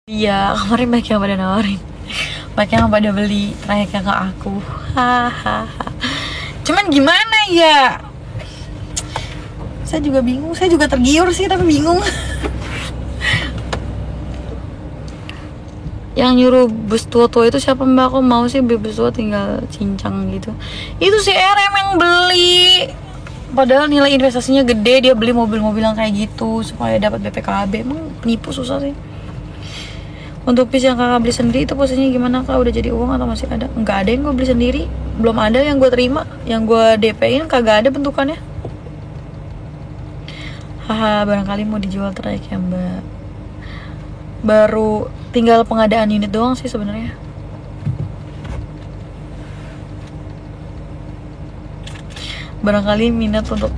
Iya, kemarin banyak yang pada nawarin, banyak yang pada beli trayeknya ke aku. Hahaha. Cuman gimana ya? Saya juga bingung, saya juga tergiur sih tapi bingung. Yang nyuruh bus tua-tua itu siapa mbak? Aku mau sih beli bus tua tinggal cincang gitu. Itu si RM yang beli. Padahal nilai investasinya gede, dia beli mobil-mobil yang kayak gitu supaya dapat BPKB. Emang nipu susah sih. Untuk bis yang kakak beli sendiri itu posisinya gimana kak? Udah jadi uang atau masih ada? Nggak ada yang gue beli sendiri, belum ada yang gue terima, yang gue DP-in kagak ada bentukannya. Haha, barangkali mau dijual trayek ya mbak. Baru tinggal pengadaan unit doang sih sebenarnya. Barangkali minat untuk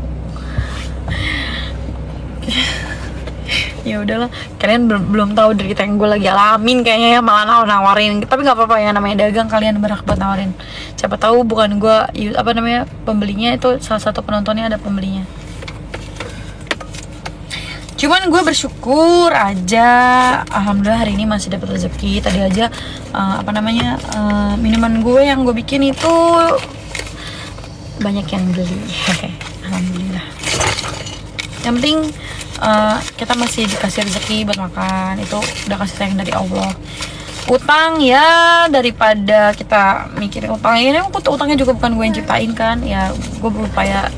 ya udahlah, kalian belum tahu derita yang gue lagi alamin kayaknya ya, malah nawarin. Tapi nggak apa-apa ya, namanya dagang, kalian berhak buat nawarin. Siapa tahu bukan gue pembelinya, itu salah satu penontonnya ada pembelinya. Cuman gue bersyukur aja, alhamdulillah hari ini masih dapat rezeki. Tadi aja minuman gue yang gue bikin itu banyak yang beli. Alhamdulillah. Yang penting kita masih dikasih rezeki buat makan, itu udah kasih sayang dari Allah. Utang ya, daripada kita mikirin utang ini, utangnya juga bukan gue yang ciptain kan ya. Gue berupaya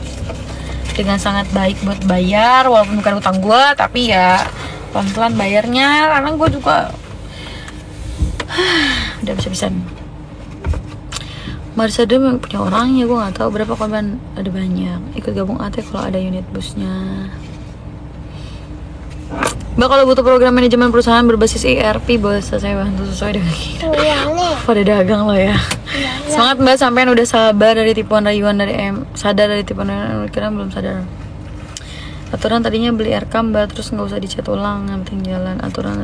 dengan sangat baik buat bayar, walaupun bukan utang gue, tapi ya pelan-pelan bayarnya, karena gue juga udah bisa-bisan. Marisa Dem punya orang ya, gue nggak tahu berapa korban, ada banyak. Ikut gabung AT kalau ada unit busnya. Mbak kalau butuh program manajemen perusahaan berbasis ERP boleh saya bantu sesuai dengan kita. Pada dagang lo ya. Semangat mbak, sampean udah sabar dari tipuan rayuan dari sadar dari tipuan rayuan, kira belum sadar. Aturan tadinya beli RK mbak, terus nggak usah dicat ulang, yang penting jalan aturan.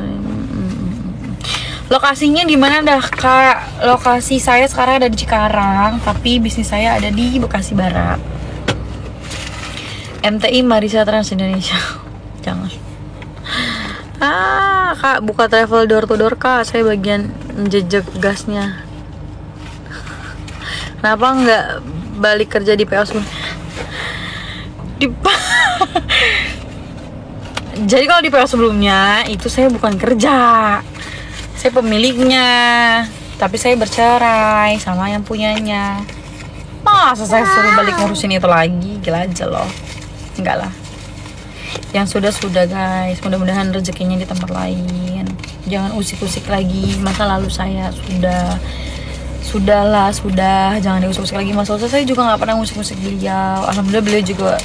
Lokasinya di mana dah kak? Lokasi saya sekarang ada di Cikarang, tapi bisnis saya ada di Bekasi Barat. MTI Marisa Trans Indonesia. Jangan. Kak buka travel door to door kak, saya bagian jejak gasnya. Kenapa nggak balik kerja di PO sebelumnya? Jadi kalau di PO sebelumnya itu saya bukan kerja, saya pemiliknya, tapi saya bercerai sama yang punyanya. Masa saya suruh balik ngurusin itu lagi? Gila aja loh. Enggak lah. Yang sudah guys, mudah-mudahan rezekinya di tempat lain. Jangan usik-usik lagi masa lalu saya. Sudahlah, jangan diusik-usik lagi masa lalu saya. Juga nggak pernah usik-usik beliau. Alhamdulillah beliau juga,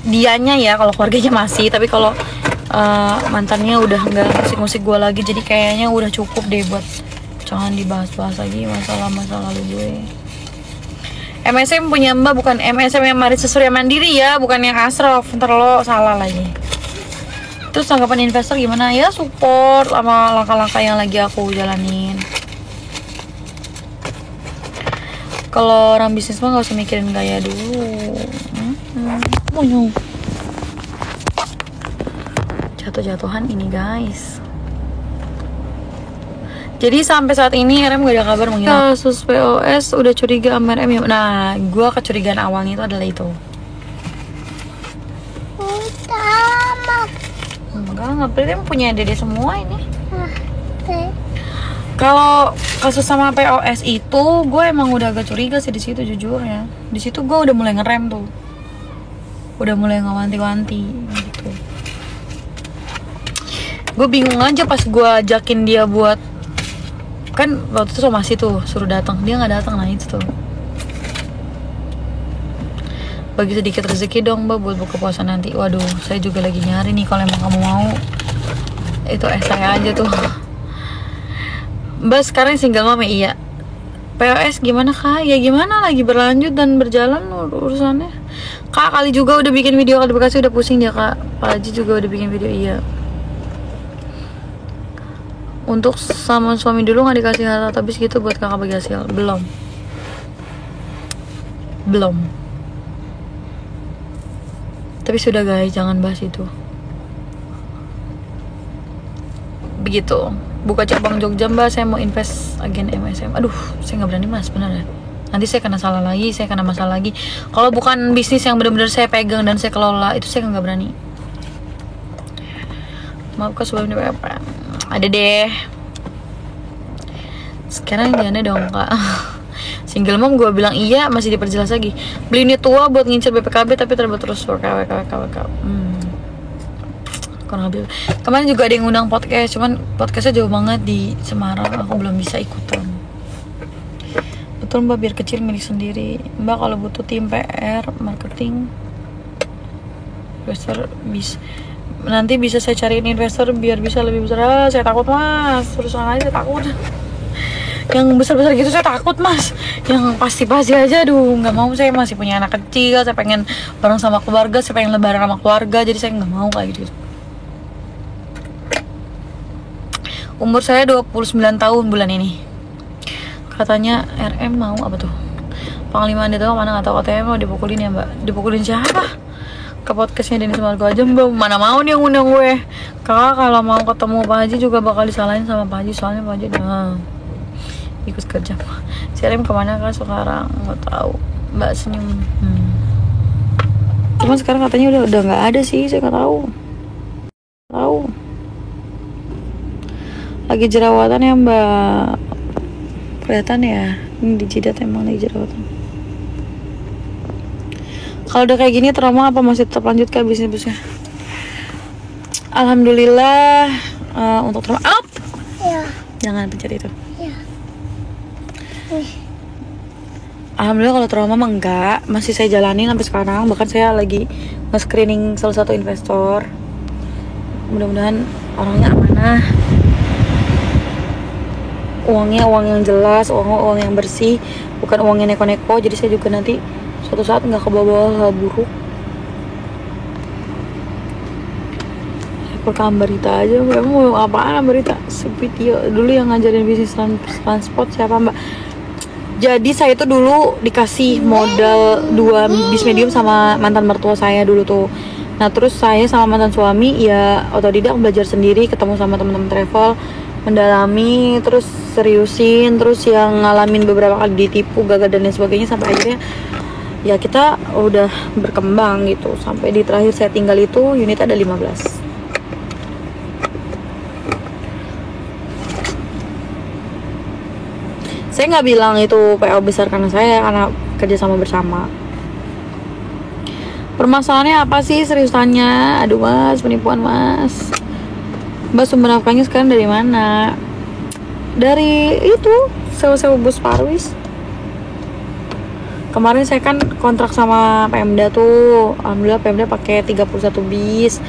dianya ya kalau keluarganya masih, tapi kalau mantannya udah nggak musik-musik gue lagi. Jadi kayaknya udah cukup deh buat jangan dibahas-bahas lagi masalah lalu gue. MSM punya mbak, bukan MSM yang Marisa Surya Mandiri ya, bukan yang Asrof, ntar lo salah lagi. Terus tanggapan investor gimana? Ya support sama langkah-langkah yang lagi aku jalanin. Kalau orang bisnis mah gak usah mikirin gaya dulu. Jatuh-jatuhan ini guys. Jadi sampai saat ini RM gak ada kabar menghilang. Kasus POS udah curiga sama RM ya. Nah, gue kecurigaan awalnya itu adalah itu. Enggak berarti punya dede semua ini. Kalau kasus sama POS itu, gue emang udah agak curiga sih di situ jujur ya. Di situ gue udah mulai ngerem tuh, udah mulai ngewanti-wanti gitu. Gue bingung aja pas gue ajakin dia buat, kan waktu itu somasi tuh suruh datang, dia nggak datang. Nah itu tuh, bagi sedikit rezeki dong mbak buat buka puasa nanti. Waduh, saya juga lagi nyari nih, kalau emang kamu mau itu saya aja tuh. Mbak sekarang single mom ya? Iya. POS gimana kak? Ya gimana, lagi berlanjut dan berjalan urusannya. Kak kali juga udah bikin video, kali Bekasi udah pusing dia kak. Pak Haji juga udah bikin video. Iya. Untuk sama suami dulu nggak dikasih harta habis gitu buat kakak bagi hasil? Belum. Tapi sudah guys, jangan bahas itu. begitu. Buka cabang Jogja mbak, saya mau invest agen MSM. Aduh, saya nggak berani mas, benar ya. Nanti saya kena salah lagi, saya kena masalah lagi. Kalau bukan bisnis yang benar-benar saya pegang dan saya kelola, itu saya nggak berani. Maaf kak sebelum di WP. Ada deh. Sekarang jangan dong kak. Single mom gue bilang iya, masih diperjelas lagi. Beli ini tua buat ngincer BPKB tapi terbuat terus WKWK. Kemarin juga ada yang ngundang podcast, cuman podcastnya jauh banget di Semarang, aku belum bisa ikutan. Betul mbak, biar kecil milik sendiri. Mbak kalau butuh tim PR, marketing, investor nanti bisa saya cariin investor biar bisa lebih besar. Saya takut mas, terus aja saya takut. Yang besar-besar gitu saya takut mas. Yang pasti-pasti aja, aduh nggak mau. Saya masih punya anak kecil, saya pengen bareng sama keluarga, saya pengen lebaran sama keluarga, jadi saya nggak mau kayak gitu. Umur saya 29 tahun bulan ini. Katanya RM mau apa tuh? Panglima Anda tahu mana, nggak tahu, katanya mau dipukulin ya mbak. Dipukulin siapa? Ke podcastnya Denny Sumargo aja mbak. Mana mau nih yang undang gue. Kakak kalau mau ketemu Pak Haji juga bakal disalahin sama Pak Haji, soalnya Pak Haji ikut kerja. Si RM kemana kak sekarang? Nggak tahu. Mbak senyum. Cuman sekarang katanya udah nggak ada sih, saya nggak tahu. Lagi jerawatan ya mbak, kelihatan ya, ini di jidat emang lagi jerawatan. Kalau udah kayak gini trauma apa masih tetap lanjut ke bisnisnya? Alhamdulillah. Untuk trauma up ya. Jangan pencet itu ya. Alhamdulillah kalau trauma mah enggak, masih saya jalanin sampai sekarang. Bahkan saya lagi nge-screening salah satu investor, mudah-mudahan orangnya amanah, uangnya uang yang jelas, uang yang bersih, bukan uang yang neko-neko. Jadi saya juga nanti suatu saat nggak kebawa hal buruk. Perkam berita aja, emang mau apaan berita? Supitio dulu yang ngajarin bisnis transport siapa mbak? Jadi saya tuh dulu dikasih modal 2 bis medium sama mantan mertua saya dulu tuh. Nah terus saya sama mantan suami ya otodidak belajar sendiri, ketemu sama teman-teman travel, mendalami, terus seriusin, terus yang ngalamin beberapa kali ditipu, gagal dan lain sebagainya, sampai akhirnya ya kita udah berkembang gitu. Sampai di terakhir saya tinggal itu unit ada 15. Saya nggak bilang itu PO besar karena kerja sama bersama. Permasalahannya apa sih, serius tanya? Aduh mas, penipuan mas. Mbak sumber nafkahnya sekarang dari mana? Dari itu, sewa-sewa bus Parwis. Kemarin saya kan kontrak sama Pemda tuh. Alhamdulillah Pemda pakai 31 bis.